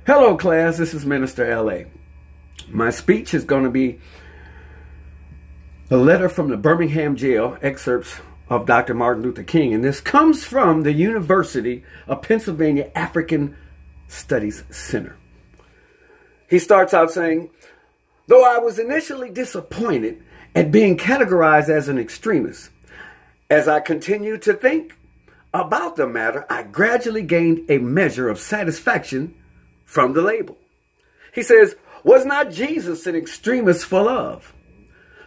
Hello class, this is Minister L.A. My speech is going to be a letter from the Birmingham Jail, excerpts of Dr. Martin Luther King. And this comes from the University of Pennsylvania African Studies Center. He starts out saying, though I was initially disappointed at being categorized as an extremist, as I continued to think about the matter, I gradually gained a measure of satisfaction from the label. He says, was not Jesus an extremist for love?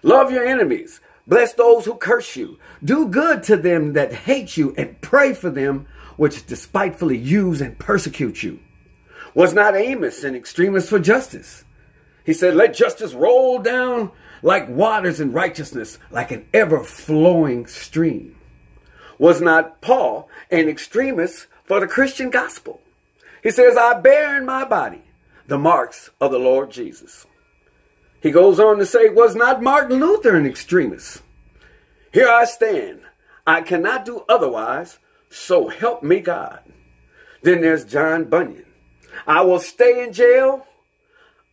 Love your enemies, bless those who curse you, do good to them that hate you, and pray for them which despitefully use and persecute you. Was not Amos an extremist for justice? He said, let justice roll down like waters and righteousness, like an ever-flowing stream. Was not Paul an extremist for the Christian gospel? He says, I bear in my body the marks of the Lord Jesus. He goes on to say, was not Martin Luther an extremist? Here I stand. I cannot do otherwise, so help me God. Then there's John Bunyan. I will stay in jail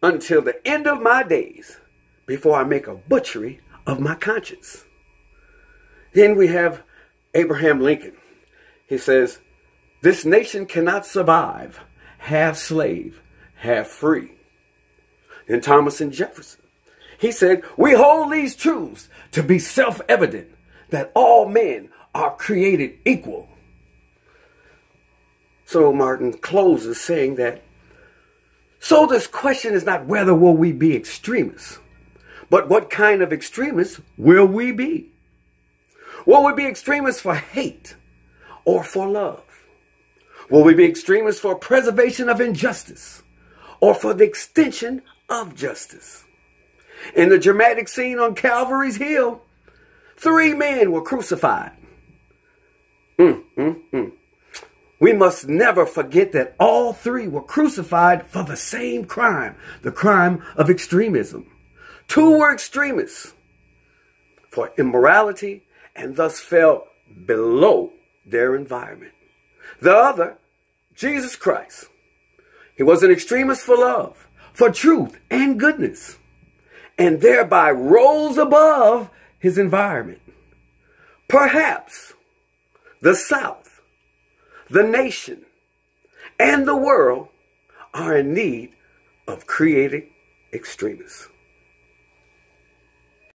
until the end of my days before I make a butchery of my conscience. Then we have Abraham Lincoln. He says, this nation cannot survive half slave, half free. And Thomas and Jefferson, he said, we hold these truths to be self-evident that all men are created equal. So Martin closes saying that, so this question is not whether will we be extremists, but what kind of extremists will we be? Will we be extremists for hate or for love? Will we be extremists for preservation of injustice or for the extension of justice? In the dramatic scene on Calvary's Hill, 3 men were crucified. We must never forget that all 3 were crucified for the same crime, the crime of extremism. 2 were extremists for immorality and thus fell below their environment. The other, Jesus Christ, he was an extremist for love, for truth and goodness, and thereby rose above his environment. Perhaps the South, the nation, and the world are in need of creating extremists.